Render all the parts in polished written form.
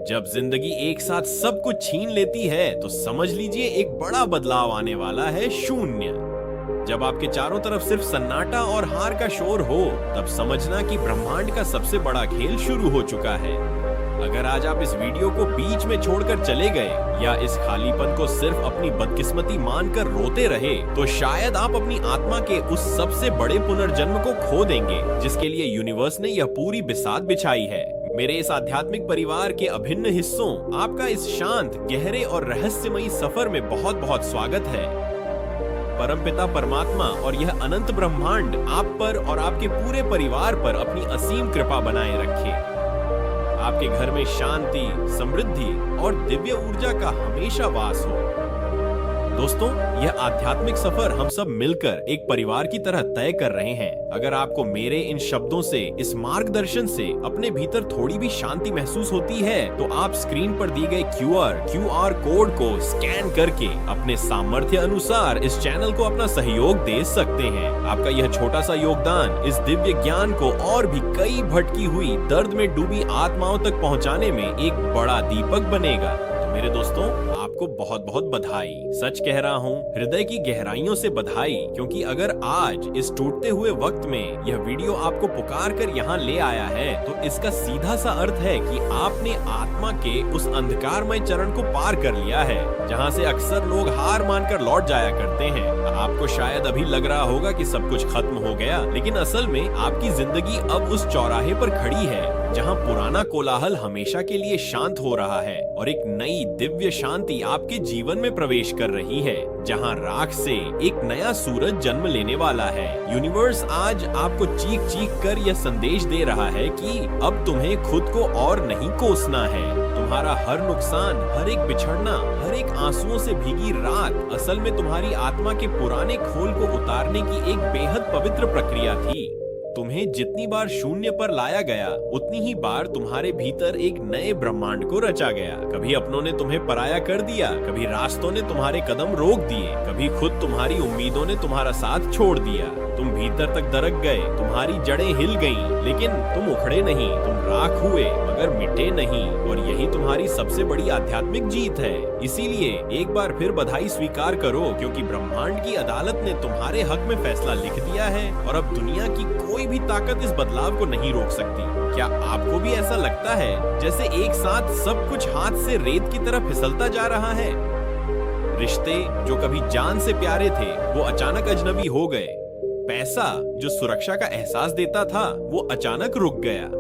जब जिंदगी एक साथ सब कुछ छीन लेती है तो समझ लीजिए एक बड़ा बदलाव आने वाला है। शून्य। जब आपके चारों तरफ सिर्फ सन्नाटा और हार का शोर हो, तब समझना कि ब्रह्मांड का सबसे बड़ा खेल शुरू हो चुका है। अगर आज आप इस वीडियो को बीच में छोड़कर चले गए या इस खालीपन को सिर्फ अपनी बदकिस्मती मानकर रोते रहे, तो शायद आप अपनी आत्मा के उस सबसे बड़े पुनर्जन्म को खो देंगे जिसके लिए यूनिवर्स ने यह पूरी बिसात बिछाई है। मेरे इस आध्यात्मिक परिवार के अभिन्न हिस्सों, आपका इस शांत, गहरे और रहस्यमयी सफर में बहुत बहुत स्वागत है। परमपिता परमात्मा और यह अनंत ब्रह्मांड आप पर और आपके पूरे परिवार पर अपनी असीम कृपा बनाए रखे। आपके घर में शांति, समृद्धि और दिव्य ऊर्जा का हमेशा वास हो। दोस्तों, यह आध्यात्मिक सफर हम सब मिलकर एक परिवार की तरह तय कर रहे हैं। अगर आपको मेरे इन शब्दों से, इस मार्गदर्शन से अपने भीतर थोड़ी भी शांति महसूस होती है, तो आप स्क्रीन पर दी गई क्यूआर कोड को स्कैन करके अपने सामर्थ्य अनुसार इस चैनल को अपना सहयोग दे सकते हैं। आपका यह छोटा सा योगदान इस दिव्य ज्ञान को और भी कई भटकी हुई, दर्द में डूबी आत्माओं तक पहुंचाने में एक बड़ा दीपक बनेगा। मेरे दोस्तों, आपको बहुत बहुत बधाई। सच कह रहा हूँ, हृदय की गहराइयों से बधाई, क्योंकि अगर आज इस टूटते हुए वक्त में यह वीडियो आपको पुकार कर यहाँ ले आया है, तो इसका सीधा सा अर्थ है कि आपने आत्मा के उस अंधकारमय चरण को पार कर लिया है, जहाँ से अक्सर लोग हार मानकर लौट जाया करते हैं। आपको शायद अभी लग रहा होगा कि सब कुछ खत्म हो गया, लेकिन असल में आपकी जिंदगी अब उस चौराहे पर खड़ी है जहाँ पुराना कोलाहल हमेशा के लिए शांत हो रहा है और एक नई दिव्य शांति आपके जीवन में प्रवेश कर रही है, जहाँ राख से एक नया सूरज जन्म लेने वाला है। यूनिवर्स आज आपको चीख चीख कर यह संदेश दे रहा है कि अब तुम्हें खुद को और नहीं कोसना है। तुम्हारा हर नुकसान, हर एक बिछड़ना, हर एक आंसुओं से भीगी रात असल में तुम्हारी आत्मा के पुराने खोल को उतारने की एक बेहद पवित्र प्रक्रिया थी। तुम्हें जितनी बार शून्य पर लाया गया, उतनी ही बार तुम्हारे भीतर एक नए ब्रह्मांड को रचा गया। कभी अपनों ने तुम्हें पराया कर दिया, कभी रास्तों ने तुम्हारे कदम रोक दिए, कभी खुद तुम्हारी उम्मीदों ने तुम्हारा साथ छोड़ दिया। तुम भीतर तक दरक गए, तुम्हारी जड़ें हिल गईं, लेकिन तुम उखड़े नहीं, तुम राख हुए मगर मिटे नहीं। और यही तुम्हारी सबसे बड़ी आध्यात्मिक जीत है। इसीलिए एक बार फिर बधाई स्वीकार करो, क्योंकि ब्रह्मांड की अदालत ने तुम्हारे हक में फैसला लिख दिया है और अब दुनिया की कोई भी ताकत इस बदलाव को नहीं रोक सकती। क्या आपको भी ऐसा लगता है जैसे एक साथ सब कुछ हाथ से रेत की तरह फिसलता जा रहा है? रिश्ते जो कभी जान से प्यारे थे, वो अचानक अजनबी हो गए। पैसा जो सुरक्षा का एहसास देता था, वो अचानक रुक गया।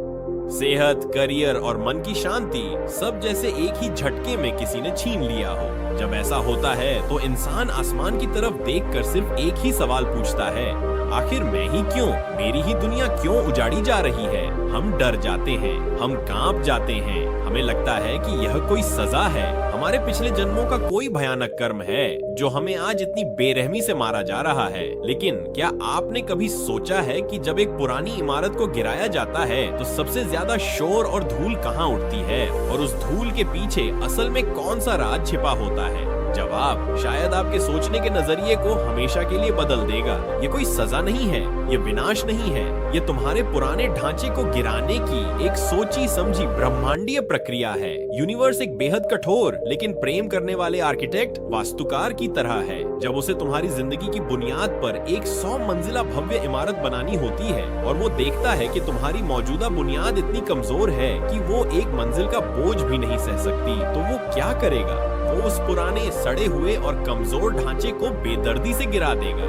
सेहत, करियर और मन की शांति सब जैसे एक ही झटके में किसी ने छीन लिया हो। जब ऐसा होता है तो इंसान आसमान की तरफ देखकर सिर्फ एक ही सवाल पूछता है, आखिर मैं ही क्यों? मेरी ही दुनिया क्यों उजाड़ी जा रही है? हम डर जाते हैं, हम कांप जाते हैं, हमें लगता है कि यह कोई सजा है, हमारे पिछले जन्मों का कोई भयानक कर्म है जो हमें आज इतनी बेरहमी से मारा जा रहा है। लेकिन क्या आपने कभी सोचा है कि जब एक पुरानी इमारत को गिराया जाता है तो सबसे ज्यादा शोर और धूल कहाँ उठती है, और उस धूल के पीछे असल में कौन सा राज छिपा होता है? जवाब शायद आपके सोचने के नजरिए को हमेशा के लिए बदल देगा। ये कोई सजा नहीं है, ये विनाश नहीं है, ये तुम्हारे पुराने ढांचे को गिराने की एक सोची समझी ब्रह्मांडीय प्रक्रिया है। यूनिवर्स एक बेहद कठोर लेकिन प्रेम करने वाले आर्किटेक्ट, वास्तुकार की तरह है। जब उसे तुम्हारी जिंदगी की बुनियाद पर एक 100 मंजिला भव्य इमारत बनानी होती है और वो देखता है कि तुम्हारी मौजूदा बुनियाद इतनी कमजोर है कि वो एक मंजिल का बोझ भी नहीं सह सकती, तो वो क्या करेगा? वो उस पुराने, सड़े हुए और कमजोर ढांचे को बेदर्दी से गिरा देगा।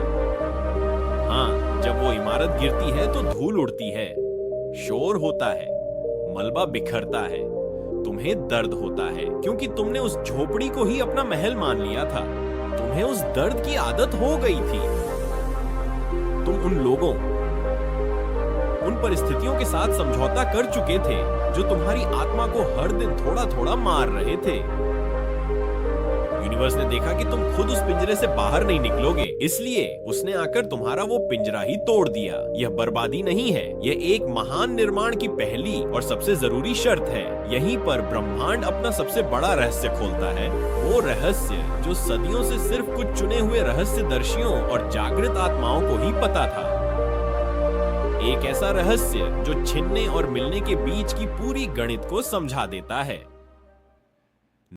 हाँ, जब वो इमारत गिरती है तो धूल उड़ती है, शोर होता है, मलबा बिखरता है, तुम्हें दर्द होता है, क्योंकि तुमने उस झोपड़ी को ही अपना महल मान लिया था। तुम्हें उस दर्द की आदत हो गई थी। तुम उन लोगों, उन परिस्थितियों के साथ समझौता कर चुके थे जो तुम्हारी आत्मा को हर दिन थोड़ा थोड़ा मार रहे थे। यूनिवर्स ने देखा कि तुम खुद उस पिंजरे से बाहर नहीं निकलोगे, इसलिए उसने आकर तुम्हारा वो पिंजरा ही तोड़ दिया। यह बर्बादी नहीं है, यह एक महान निर्माण की पहली और सबसे जरूरी शर्त है। यहीं पर ब्रह्मांड अपना सबसे बड़ा रहस्य खोलता है, वो रहस्य जो सदियों से सिर्फ कुछ चुने हुए रहस्यदर्शियों और जागृत आत्माओं को ही पता था। एक ऐसा रहस्य जो छिनने और मिलने के बीच की पूरी गणित को समझा देता है।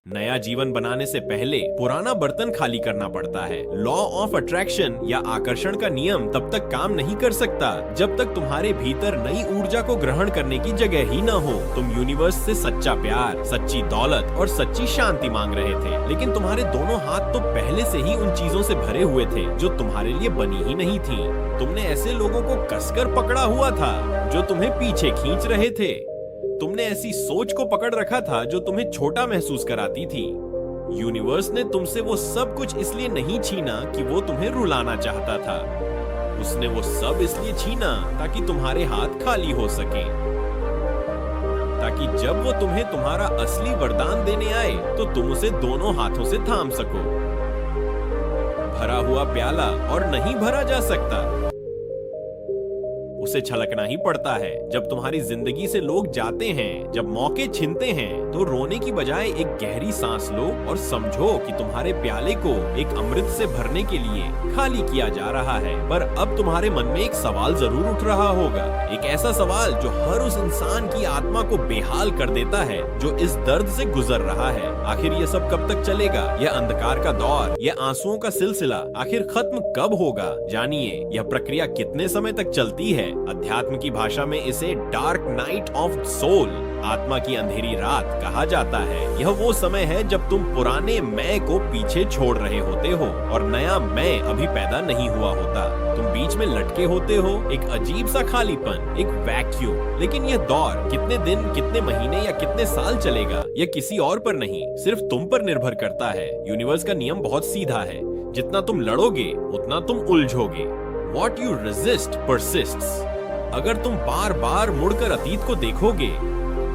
नया जीवन बनाने से पहले पुराना बर्तन खाली करना पड़ता है। लॉ ऑफ अट्रैक्शन या आकर्षण का नियम तब तक काम नहीं कर सकता जब तक तुम्हारे भीतर नई ऊर्जा को ग्रहण करने की जगह ही न हो। तुम यूनिवर्स से सच्चा प्यार, सच्ची दौलत और सच्ची शांति मांग रहे थे, लेकिन तुम्हारे दोनों हाथ तो पहले से ही उन चीजों से भरे हुए थे जो तुम्हारे लिए बनी ही नहीं थी। तुमने ऐसे लोगों को कसकर पकड़ा हुआ था जो तुम्हें पीछे खींच रहे थे। तुमने ऐसी सोच को पकड़ रखा था जो तुम्हें छोटा महसूस कराती थी। यूनिवर्स ने तुमसे वो सब कुछ इसलिए नहीं छीना कि वो तुम्हें रुलाना चाहता था। उसने वो सब इसलिए छीना ताकि तुम्हारे हाथ खाली हो सके, ताकि जब वो तुम्हें तुम्हारा असली वरदान देने आए तो तुम उसे दोनों हाथों से थाम सको। भरा हुआ प्याला और नहीं भरा जा सकता, उसे छलकना ही पड़ता है। जब तुम्हारी जिंदगी से लोग जाते हैं, जब मौके छिनते हैं, तो रोने की बजाय एक गहरी सांस लो और समझो कि तुम्हारे प्याले को एक अमृत से भरने के लिए खाली किया जा रहा है। पर अब तुम्हारे मन में एक सवाल जरूर उठ रहा होगा, एक ऐसा सवाल जो हर उस इंसान की आत्मा को बेहाल कर देता है जो इस दर्द से गुजर रहा है। आखिर ये सब कब तक चलेगा? यह अंधकार का दौर, यह आंसुओं का सिलसिला आखिर खत्म कब होगा? जानिए, यह प्रक्रिया कितने समय तक चलती है। अध्यात्म की भाषा में इसे डार्क नाइट ऑफ सोल, आत्मा की अंधेरी रात कहा जाता है। यह वो समय है जब तुम पुराने मैं को पीछे छोड़ रहे होते हो और नया मैं अभी पैदा नहीं हुआ होता। तुम बीच में लटके होते हो, एक अजीब सा खालीपन, एक वैक्यूम। लेकिन यह दौर कितने दिन, कितने महीने या कितने साल चलेगा, यह किसी और पर नहीं, सिर्फ तुम पर निर्भर करता है। यूनिवर्स का नियम बहुत सीधा है, जितना तुम लड़ोगे उतना तुम उलझोगे। What you resist persists। अगर तुम बार बार मुड़कर अतीत को देखोगे,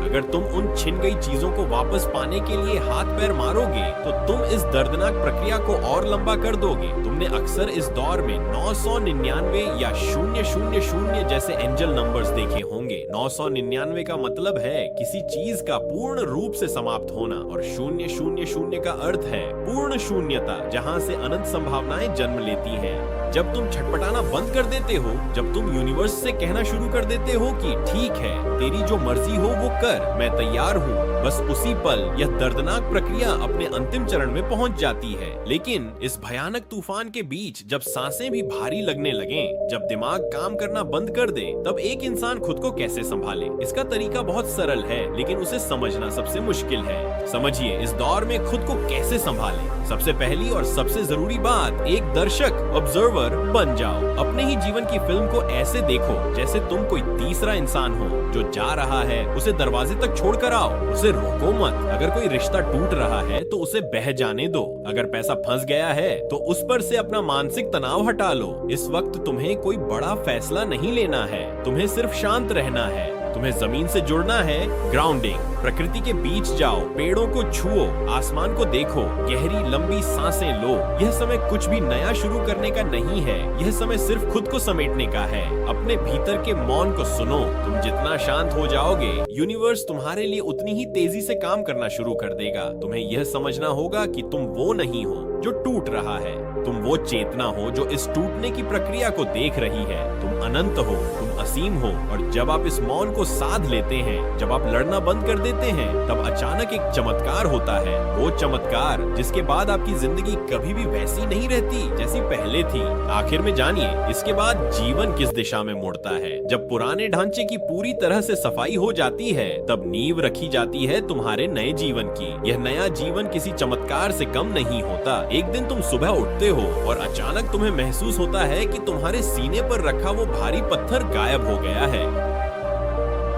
अगर तुम उन छिन गई चीजों को वापस पाने के लिए हाथ पैर मारोगे, तो तुम इस दर्दनाक प्रक्रिया को और लंबा कर दोगे। तुमने अक्सर इस दौर में 999 या 000 जैसे एंजल नंबर्स देखे होंगे। 999 का मतलब है किसी चीज का पूर्ण रूप से समाप्त होना, और 000 का अर्थ है पूर्ण शून्यता, जहाँ से अनंत संभावनाएं जन्म लेती हैं। जब तुम छटपटाना बंद कर देते हो, जब तुम यूनिवर्स से कहना शुरू कर देते हो कि ठीक है, तेरी जो मर्जी हो वो कर, मैं तैयार हूँ, बस उसी पल यह दर्दनाक प्रक्रिया अपने अंतिम चरण में पहुंच जाती है। लेकिन इस भयानक तूफान के बीच जब सांसें भी भारी लगने लगें, जब दिमाग काम करना बंद कर दे, तब एक इंसान खुद को कैसे संभाले? इसका तरीका बहुत सरल है, लेकिन उसे समझना सबसे मुश्किल है। समझिए, इस दौर में खुद को कैसे संभाले। सबसे पहली और सबसे जरूरी बात, एक दर्शक, ऑब्जर्वर बन जाओ। अपने ही जीवन की फिल्म को ऐसे देखो जैसे तुम कोई तीसरा इंसान हो जो जा रहा है। उसे दरवाजे तक छोड़ कर आओ, उसे रोको मत। अगर कोई रिश्ता टूट रहा है तो उसे बह जाने दो। अगर पैसा फंस गया है तो उस पर से अपना मानसिक तनाव हटा लो। इस वक्त तुम्हें कोई बड़ा फैसला नहीं लेना है, तुम्हें सिर्फ शांत रहना है। तुम्हें जमीन से जुड़ना है, ग्राउंडिंग। प्रकृति के बीच जाओ, पेड़ों को छुओ, आसमान को देखो, गहरी लंबी सांसें लो। यह समय कुछ भी नया शुरू करने का नहीं है, यह समय सिर्फ खुद को समेटने का है। अपने भीतर के मौन को सुनो। तुम जितना शांत हो जाओगे, यूनिवर्स तुम्हारे लिए उतनी ही तेजी से काम करना शुरू कर देगा। तुम्हें यह समझना होगा कि तुम वो नहीं हो जो टूट रहा है, तुम वो चेतना हो जो इस टूटने की प्रक्रिया को देख रही है। तुम अनंत हो, तुम असीम हो। और जब आप इस मौन को साध लेते हैं, जब आप लड़ना बंद कर देते हैं, तब अचानक एक चमत्कार होता है। वो चमत्कार जिसके बाद आपकी जिंदगी कभी भी वैसी नहीं रहती जैसी पहले थी। आखिर में जानिए, इसके बाद जीवन किस दिशा में मुड़ता है। जब पुराने ढांचे की पूरी तरह से सफाई हो जाती है, तब नींव रखी जाती है तुम्हारे नए जीवन की। यह नया जीवन किसी चमत्कार से कम नहीं होता। एक दिन तुम सुबह उठते हो और अचानक तुम्हें महसूस होता है कि तुम्हारे सीने पर रखा वो भारी पत्थर गायब हो गया है।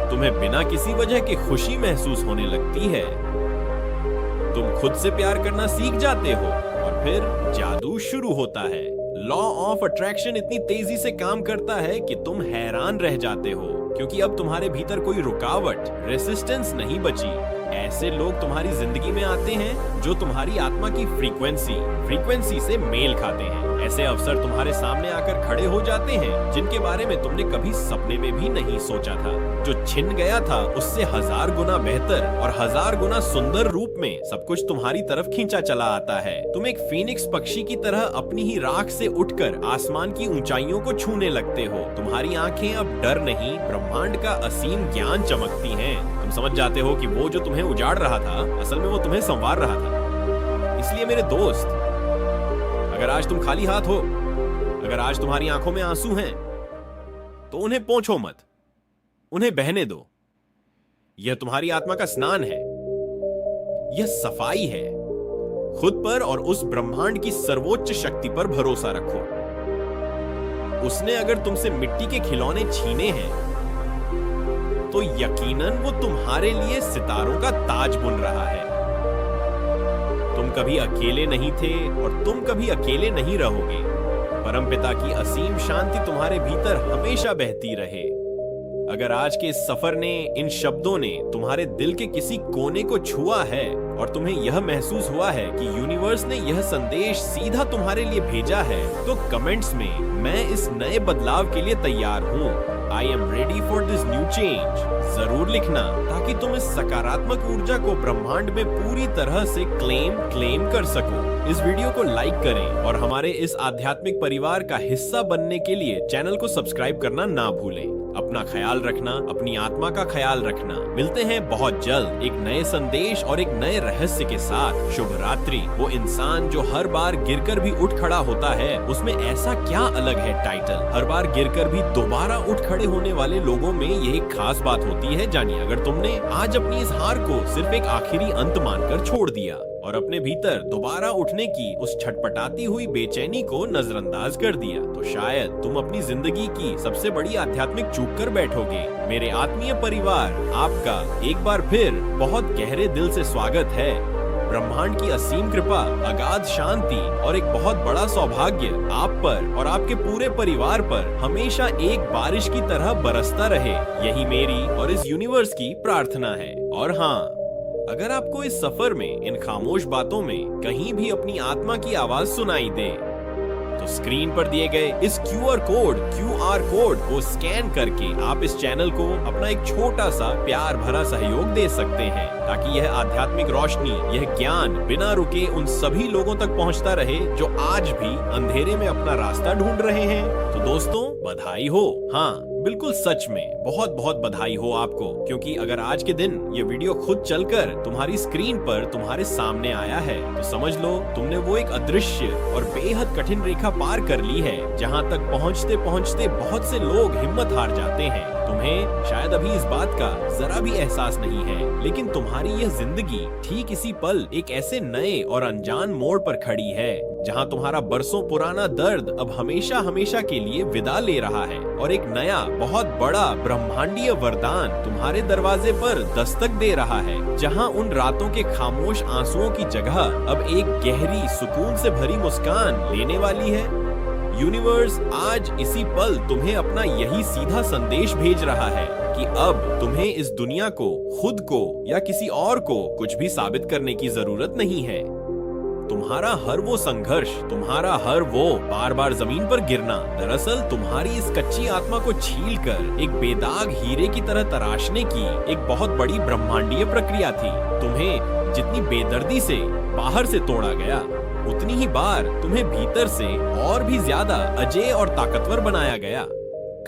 तुम्हें बिना किसी वजह के खुशी महसूस होने लगती है। तुम खुद से प्यार करना सीख जाते हो और फिर जादू शुरू होता है। लॉ ऑफ अट्रैक्शन इतनी तेजी से काम करता है कि तुम हैरान रह जाते हो, क्योंकि अब तुम्हारे भीतर कोई रुकावट, रेसिस्टेंस नहीं बची। ऐसे लोग तुम्हारी जिंदगी में आते हैं जो तुम्हारी आत्मा की फ्रीक्वेंसी से मेल खाते हैं। ऐसे अवसर तुम्हारे सामने आकर खड़े हो जाते हैं जिनके बारे में तुमने कभी सपने में भी नहीं सोचा था। जो छिन गया था उससे 1000 गुना बेहतर और 1000 गुना सुंदर रूप में सब कुछ तुम्हारी तरफ खींचा चला आता है। तुम एक फीनिक्स पक्षी की तरह अपनी ही राख से उठकर आसमान की ऊंचाइयों को छूने लगते हो। तुम्हारी आंखें अब डर नहीं, ब्रह्मांड का असीम ज्ञान चमकती हैं। तुम समझ जाते हो कि वो जो तुम्हें तुम्हें उजाड़ रहा था, असल में वो तुम्हें संवार रहा था। इसलिए मेरे दोस्त, अगर आज तुम खाली हाथ हो, अगर आज तुम्हारी आंखों में आंसू हैं, तो उन्हें पोंछो मत, उन्हें बहने दो। यह तुम्हारी आत्मा का स्नान है, यह सफाई है। खुद पर और उस ब्रह्मांड की सर्वोच्च शक्ति पर भरोसा रखो। उसने अगर तुमसे मिट्टी के खिलौने छीने हैं, तो यकीनन वो तुम्हारे लिए सितारों का ताज बुन रहा है। तुम कभी अकेले नहीं थे और तुम कभी अकेले नहीं रहोगे। परमपिता की असीम शांति तुम्हारे भीतर हमेशा बहती रहे। अगर आज के इस सफर ने, इन शब्दों ने तुम्हारे दिल के किसी कोने को छुआ है और तुम्हें यह महसूस हुआ है कि यूनिवर्स ने यह संदेश सीधा तुम्हारे लिए भेजा है, तो कमेंट्स में मैं इस नए बदलाव के लिए तैयार हूँ, I am ready for this new change जरूर लिखना, ताकि तुम इस सकारात्मक ऊर्जा को ब्रह्मांड में पूरी तरह से क्लेम कर सको। इस वीडियो को लाइक करें और हमारे इस आध्यात्मिक परिवार का हिस्सा बनने के लिए चैनल को सब्सक्राइब करना ना भूलें। अपना ख्याल रखना, अपनी आत्मा का ख्याल रखना। मिलते हैं बहुत जल्द एक नए संदेश और एक नए रहस्य के साथ। शुभ रात्रि। वो इंसान जो हर बार गिरकर भी उठ खड़ा होता है, उसमें ऐसा क्या अलग है टाइटल? हर बार गिरकर भी दोबारा उठ खड़े होने वाले लोगों में ये एक खास बात होती है। जानिए, अगर तुमने आज अपनी इस हार को सिर्फ एक आखिरी अंत मानकर छोड़ दिया और अपने भीतर दोबारा उठने की उस छटपटाती हुई बेचैनी को नजरअंदाज कर दिया, तो शायद तुम अपनी जिंदगी की सबसे बड़ी आध्यात्मिक चूक कर बैठोगे। मेरे आत्मीय परिवार, आपका एक बार फिर बहुत गहरे दिल से स्वागत है। ब्रह्मांड की असीम कृपा, अगाध शांति और एक बहुत बड़ा सौभाग्य आप पर और आपके पूरे परिवार पर हमेशा एक बारिश की तरह बरसता रहे। यही मेरी और इस यूनिवर्स की प्रार्थना है। और हाँ, अगर आपको इस सफर में, इन खामोश बातों में कहीं भी अपनी आत्मा की आवाज सुनाई दे, तो स्क्रीन पर दिए गए इस क्यूआर कोड को स्कैन करके आप इस चैनल को अपना एक छोटा सा प्यार भरा सहयोग दे सकते हैं, ताकि यह आध्यात्मिक रोशनी, यह ज्ञान बिना रुके उन सभी लोगों तक पहुंचता रहे जो आज भी अंधेरे में अपना रास्ता ढूंढ रहे हैं। तो दोस्तों, बधाई हो। हाँ, बिल्कुल सच में बहुत बहुत बधाई हो आपको, क्योंकि अगर आज के दिन ये वीडियो खुद चलकर तुम्हारी स्क्रीन पर तुम्हारे सामने आया है, तो समझ लो तुमने वो एक अदृश्य और बेहद कठिन रेखा पार कर ली है, जहाँ तक पहुँचते पहुँचते बहुत से लोग हिम्मत हार जाते हैं। तुम्हें शायद अभी इस बात का जरा भी एहसास नहीं है, लेकिन तुम्हारी यह जिंदगी ठीक इसी पल एक ऐसे नए और अनजान मोड़ पर खड़ी है, जहां तुम्हारा बरसों पुराना दर्द अब हमेशा हमेशा के लिए विदा ले रहा है और एक नया बहुत बड़ा ब्रह्मांडीय वरदान तुम्हारे दरवाजे पर दस्तक दे रहा है, जहां उन रातों के खामोश आंसुओं की जगह अब एक गहरी सुकून से भरी मुस्कान लेने वाली है। यूनिवर्स आज इसी पल तुम्हें अपना यही सीधा संदेश भेज रहा है कि अब तुम्हें इस दुनिया को, खुद को या किसी और को कुछ भी साबित करने की जरूरत नहीं है। तुम्हारा हर वो संघर्ष, तुम्हारा हर वो बार बार जमीन पर गिरना, दरअसल तुम्हारी इस कच्ची आत्मा को छीलकर एक बेदाग हीरे की तरह तराशने की एक बहुत बड़ी ब्रह्मांडीय प्रक्रिया थी। तुम्हें जितनी बेदर्दी से बाहर से तोड़ा गया, उतनी ही बार तुम्हें भीतर से और भी ज्यादा अजेय और ताकतवर बनाया गया।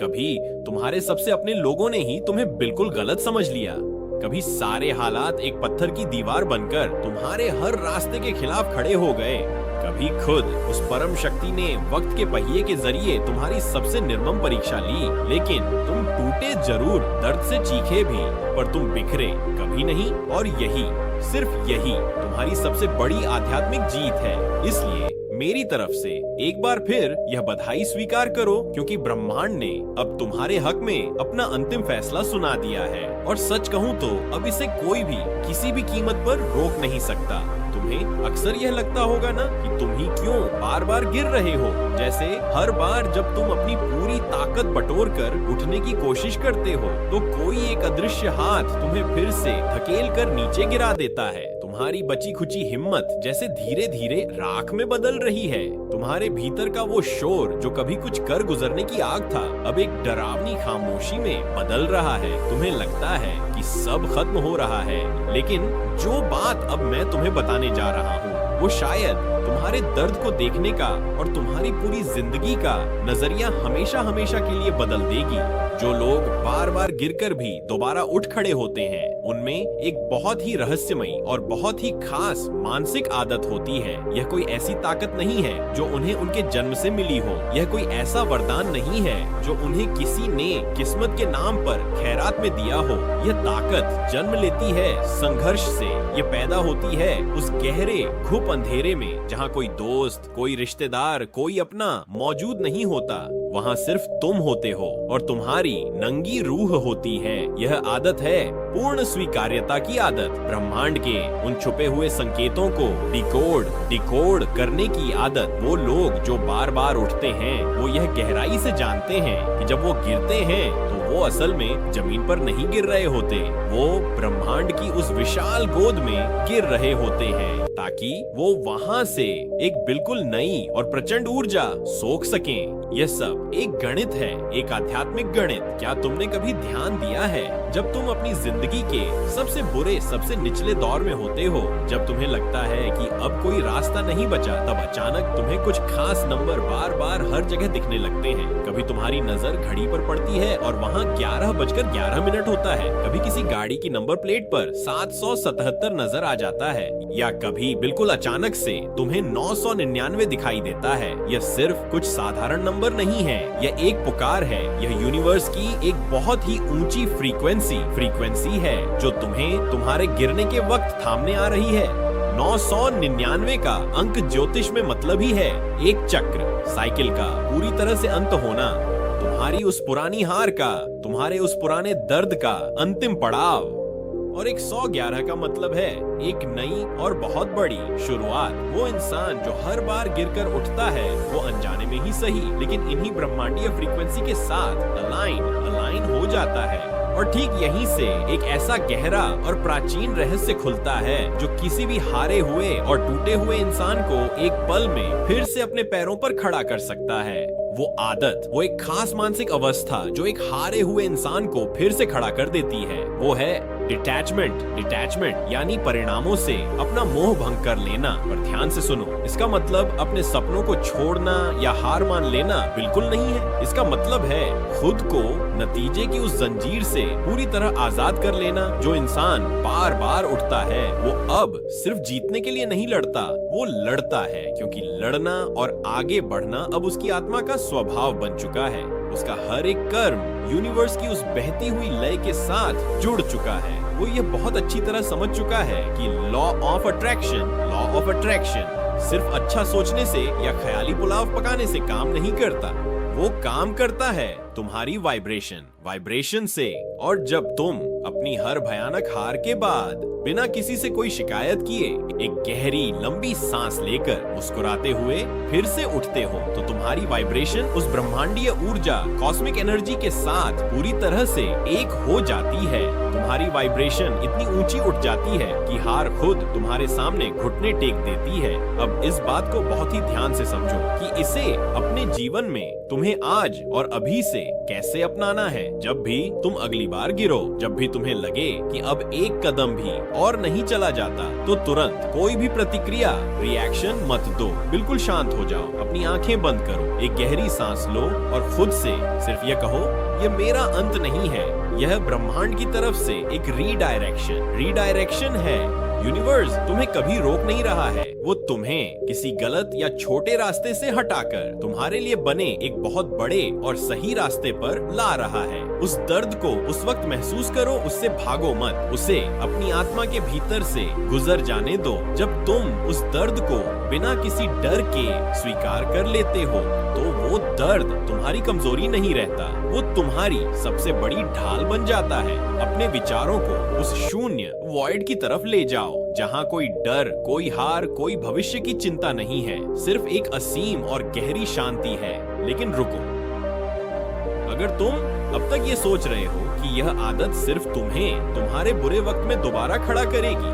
कभी तुम्हारे सबसे अपने लोगों ने ही तुम्हें बिल्कुल गलत समझ लिया, कभी सारे हालात एक पत्थर की दीवार बनकर तुम्हारे हर रास्ते के खिलाफ खड़े हो गए, कभी खुद उस परम शक्ति ने वक्त के पहिए के जरिए तुम्हारी सबसे निर्मम परीक्षा ली, लेकिन तुम टूटे जरूर, दर्द से चीखे भी, पर तुम बिखरे कभी नहीं। और यही, सिर्फ यही तुम्हारी सबसे बड़ी आध्यात्मिक जीत है। इसलिए मेरी तरफ से एक बार फिर यह बधाई स्वीकार करो, क्योंकि ब्रह्मांड ने अब तुम्हारे हक में अपना अंतिम फैसला सुना दिया है। और सच कहूँ तो अब इसे कोई भी किसी भी कीमत पर रोक नहीं सकता। तुम्हें अक्सर यह लगता होगा ना कि तुम ही क्यों बार बार गिर रहे हो, जैसे हर बार जब तुम अपनी पूरी ताकत बटोर कर उठने की कोशिश करते हो, तो कोई एक अदृश्य हाथ तुम्हें फिर से धकेल कर नीचे गिरा देता है। तुम्हारी बची खुची हिम्मत जैसे धीरे धीरे राख में बदल रही है। तुम्हारे भीतर का वो शोर जो कभी कुछ कर गुजरने की आग था, अब एक डरावनी खामोशी में बदल रहा है। तुम्हें लगता है कि सब खत्म हो रहा है, लेकिन जो बात अब मैं तुम्हें बताने जा रहा हूँ, वो शायद तुम्हारे दर्द को देखने का और तुम्हारी पूरी जिंदगी का नजरिया हमेशा हमेशा के लिए बदल देगी। जो लोग बार बार गिरकर भी दोबारा उठ खड़े होते हैं, उनमें एक बहुत ही रहस्यमयी और बहुत ही खास मानसिक आदत होती है। यह कोई ऐसी ताकत नहीं है जो उन्हें उनके जन्म से मिली हो। यह कोई ऐसा वरदान नहीं है जो उन्हें किसी ने किस्मत के नाम पर खैरात में दिया हो। यह ताकत जन्म लेती है संघर्ष से। ये पैदा होती है उस गहरे घुप अंधेरे में जहाँ कोई दोस्त, कोई रिश्तेदार, कोई अपना मौजूद नहीं होता। वहाँ सिर्फ तुम होते हो और तुम्हारी नंगी रूह होती है। यह आदत है पूर्ण स्वीकार्यता की आदत। ब्रह्मांड के उन छुपे हुए संकेतों को डिकोड करने की आदत। वो लोग जो बार बार उठते हैं, वो यह गहराई से जानते हैं कि जब वो गिरते हैं तो वो असल में जमीन पर नहीं गिर रहे होते, वो ब्रह्मांड की उस विशाल गोद में गिर रहे होते हैं, ताकि वो वहाँ से एक बिल्कुल नई और प्रचंड ऊर्जा सोख सकें। यह सब एक गणित है, एक आध्यात्मिक गणित। क्या तुमने कभी ध्यान दिया है, जब तुम अपनी जिंदगी के सबसे बुरे, सबसे निचले दौर में होते हो, जब तुम्हें लगता है कि अब कोई रास्ता नहीं बचा, तब अचानक तुम्हें कुछ खास नंबर बार बार हर जगह दिखने लगते हैं। कभी तुम्हारी नजर घड़ी पर पड़ती है और वहाँ 11:11 होता है। कभी किसी गाड़ी की नंबर प्लेट पर 777 नजर आ जाता है, या कभी बिल्कुल अचानक से तुम्हें 999 दिखाई देता है। यह सिर्फ कुछ साधारण नंबर नहीं है, यह एक पुकार है। यह यूनिवर्स की एक बहुत ही ऊंची फ्रीक्वेंसी है जो तुम्हें तुम्हारे गिरने के वक्त थामने आ रही है। 999 का अंक ज्योतिष में मतलब ही है एक चक्र, साइकिल का पूरी तरह से अंत होना, तुम्हारी उस पुरानी हार का, तुम्हारे उस पुराने दर्द का अंतिम पड़ाव। और एक 111 का मतलब है एक नई और बहुत बड़ी शुरुआत। वो इंसान जो हर बार गिरकर उठता है, वो अनजाने में ही सही, लेकिन इन्हीं ब्रह्मांडीय फ्रीक्वेंसी के साथ अलाइन हो जाता है। और ठीक यहीं से एक ऐसा गहरा और प्राचीन रहस्य खुलता है जो किसी भी हारे हुए और टूटे हुए इंसान को एक पल में फिर से अपने पैरों पर खड़ा कर सकता है। वो आदत, वो एक खास मानसिक अवस्था जो एक हारे हुए इंसान को फिर से खड़ा कर देती है, वो है डिटैचमेंट यानी परिणामों से अपना मोह भंग कर लेना। पर ध्यान से सुनो, इसका मतलब अपने सपनों को छोड़ना या हार मान लेना बिल्कुल नहीं है। इसका मतलब है खुद को नतीजे की उस जंजीर से पूरी तरह आजाद कर लेना। जो इंसान बार बार उठता है, वो अब सिर्फ जीतने के लिए नहीं लड़ता, वो लड़ता है क्योंकि लड़ना और आगे बढ़ना अब उसकी आत्मा का स्वभाव बन चुका है। उसका हर एक कर्म यूनिवर्स की उस बहती हुई लय के साथ जुड़ चुका है। वो ये बहुत अच्छी तरह समझ चुका है कि लॉ ऑफ अट्रैक्शन सिर्फ अच्छा सोचने से या ख्याली पुलाव पकाने से काम नहीं करता। वो काम करता है तुम्हारी वाइब्रेशन से। और जब तुम अपनी हर भयानक हार के बाद बिना किसी से कोई शिकायत किए एक गहरी लंबी सांस लेकर मुस्कुराते हुए फिर से उठते हो, तो तुम्हारी वाइब्रेशन उस ब्रह्मांडीय ऊर्जा, कॉस्मिक एनर्जी के साथ पूरी तरह से एक हो जाती है। तुम्हारी वाइब्रेशन इतनी ऊंची उठ जाती है कि हार खुद तुम्हारे सामने घुटने टेक देती है। अब इस बात को बहुत ही ध्यान से समझो कि इसे अपने जीवन में तुम्हें आज और अभी से कैसे अपनाना है। जब भी तुम अगली बार गिरो, जब भी तुम्हें लगे कि अब एक कदम भी और नहीं चला जाता, तो तुरंत कोई भी प्रतिक्रिया, रिएक्शन मत दो। बिल्कुल शांत हो जाओ, अपनी आंखें बंद करो, एक गहरी सांस लो और खुद से सिर्फ ये कहो, ये मेरा अंत नहीं है, यह ब्रह्मांड की तरफ से एक रीडायरेक्शन है। यूनिवर्स तुम्हें कभी रोक नहीं रहा है, वो तुम्हें किसी गलत या छोटे रास्ते से हटाकर तुम्हारे लिए बने एक बहुत बड़े और सही रास्ते पर ला रहा है। उस दर्द को उस वक्त महसूस करो, उससे भागो मत, उसे अपनी आत्मा के भीतर से गुजर जाने दो। जब तुम उस दर्द को बिना किसी डर के स्वीकार कर लेते हो, तो वो दर्द तुम्हारी कमजोरी नहीं रहता, वो तुम्हारी सबसे बड़ी ढाल बन जाता है। अपने विचारों को उस शून्य वॉइड की तरफ ले जाओ, जहाँ कोई डर, कोई हार, कोई भविष्य की चिंता नहीं है, सिर्फ एक असीम और गहरी शांति है। लेकिन रुको, अगर तुम अब तक ये सोच रहे हो कि यह आदत सिर्फ तुम्हें तुम्हारे बुरे वक्त में दोबारा खड़ा करेगी,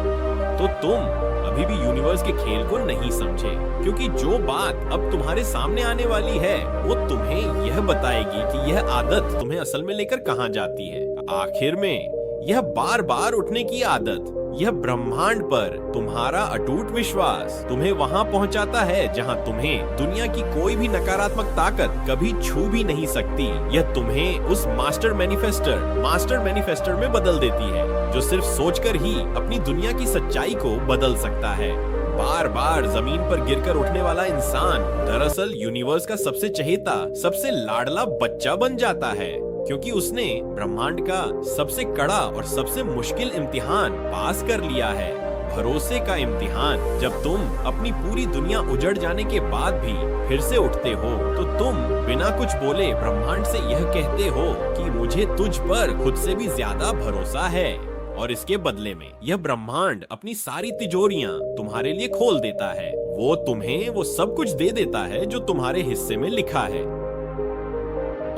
तो तुम अभी भी यूनिवर्स के खेल को नहीं समझे, क्योंकि जो बात अब तुम्हारे सामने आने वाली है, वो तुम्हें यह बताएगी कि यह आदत तुम्हें असल में लेकर कहाँ जाती है। आखिर में यह बार बार उठने की आदत, यह ब्रह्मांड पर तुम्हारा अटूट विश्वास तुम्हें वहां पहुंचाता है जहां तुम्हें दुनिया की कोई भी नकारात्मक ताकत कभी छू भी नहीं सकती। यह तुम्हें उस मास्टर मैनिफेस्टर में बदल देती है, जो सिर्फ सोचकर ही अपनी दुनिया की सच्चाई को बदल सकता है। बार बार जमीन पर गिरकर उठने वाला इंसान दरअसल यूनिवर्स का सबसे चहेता, सबसे लाडला बच्चा बन जाता है, क्योंकि उसने ब्रह्मांड का सबसे कड़ा और सबसे मुश्किल इम्तिहान पास कर लिया है, भरोसे का इम्तिहान। जब तुम अपनी पूरी दुनिया उजड़ जाने के बाद भी फिर से उठते हो, तो तुम बिना कुछ बोले ब्रह्मांड से यह कहते हो कि मुझे तुझ पर खुद से भी ज्यादा भरोसा है। और इसके बदले में यह ब्रह्मांड अपनी सारी तिजोरियां तुम्हारे लिए खोल देता है। वो तुम्हें वो सब कुछ दे देता है जो तुम्हारे हिस्से में लिखा है,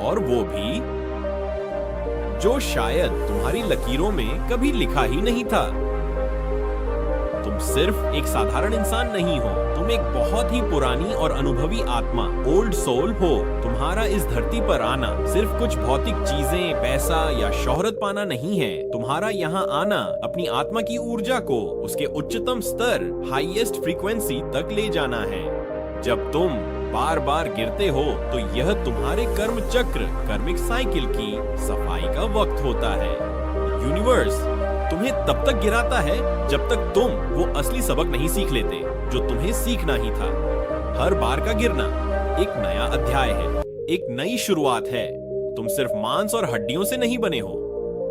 और वो भी जो शायद तुम्हारी लकीरों में कभी लिखा ही नहीं था। तुम सिर्फ एक साधारण इंसान नहीं हो, तुम एक बहुत ही पुरानी और अनुभवी आत्मा, ओल्ड सोल हो। तुम्हारा इस धरती पर आना सिर्फ कुछ भौतिक चीजें, पैसा या शोहरत पाना नहीं है। तुम्हारा यहाँ आना अपनी आत्मा की ऊर्जा को उसके उच्चतम स्तर, हाईएस्ट फ्रीक्वेंसी तक ले जाना है। जब तुम बार बार गिरते हो, तो यह तुम्हारे कर्म चक्र, कर्मिक साइकिल की सफाई का वक्त होता है। यूनिवर्स तुम्हें तब तक गिराता है जब तक तुम वो असली सबक नहीं सीख लेते जो तुम्हें सीखना ही था। हर बार का गिरना एक नया अध्याय है, एक नई शुरुआत है। तुम सिर्फ मांस और हड्डियों से नहीं बने हो,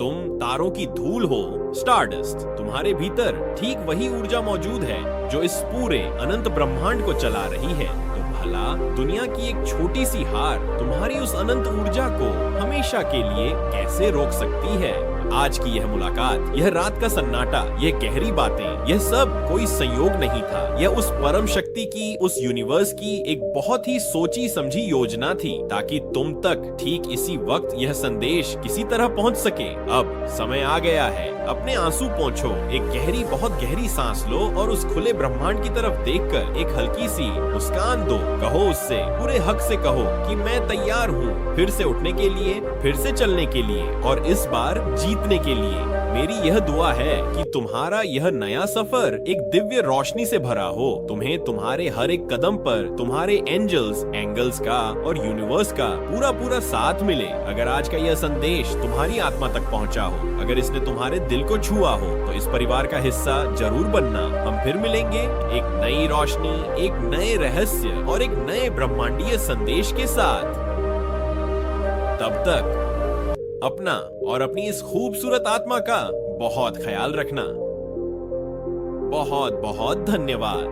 तुम तारों की धूल हो, स्टारडस्ट। तुम्हारे भीतर ठीक वही ऊर्जा मौजूद है जो इस पूरे अनंत ब्रह्मांड को चला रही है। तो भला दुनिया की एक छोटी सी हार तुम्हारी उस अनंत ऊर्जा को हमेशा के लिए कैसे रोक सकती है? आज की यह मुलाकात, यह रात का सन्नाटा, यह गहरी बातें, यह सब कोई संयोग नहीं था। यह उस परम शक्ति की, उस यूनिवर्स की एक बहुत ही सोची समझी योजना थी, ताकि तुम तक ठीक इसी वक्त यह संदेश किसी तरह पहुंच सके। अब समय आ गया है, अपने आंसू पोंछो, एक गहरी, बहुत गहरी सांस लो और उस खुले ब्रह्मांड की तरफ देखकर एक हल्की सी मुस्कान दो। कहो उससे, पूरे हक से कहो कि मैं तैयार हूँ फिर से उठने के लिए, फिर से चलने के लिए, और इस बार जीतने के लिए। मेरी यह दुआ है कि तुम्हारा यह नया सफर एक दिव्य रोशनी से भरा हो। तुम्हें तुम्हारे हर एक कदम पर तुम्हारे एंगल्स का और यूनिवर्स का पूरा पूरा साथ मिले। अगर आज का यह संदेश तुम्हारी आत्मा तक पहुंचा हो, अगर इसने तुम्हारे दिल को छुआ हो, तो इस परिवार का हिस्सा जरूर बनना। हम फिर मिलेंगे एक नई रोशनी, एक नए रहस्य और एक नए ब्रह्मांडीय संदेश के साथ। तब तक अपना और अपनी इस खूबसूरत आत्मा का बहुत ख्याल रखना। बहुत बहुत धन्यवाद।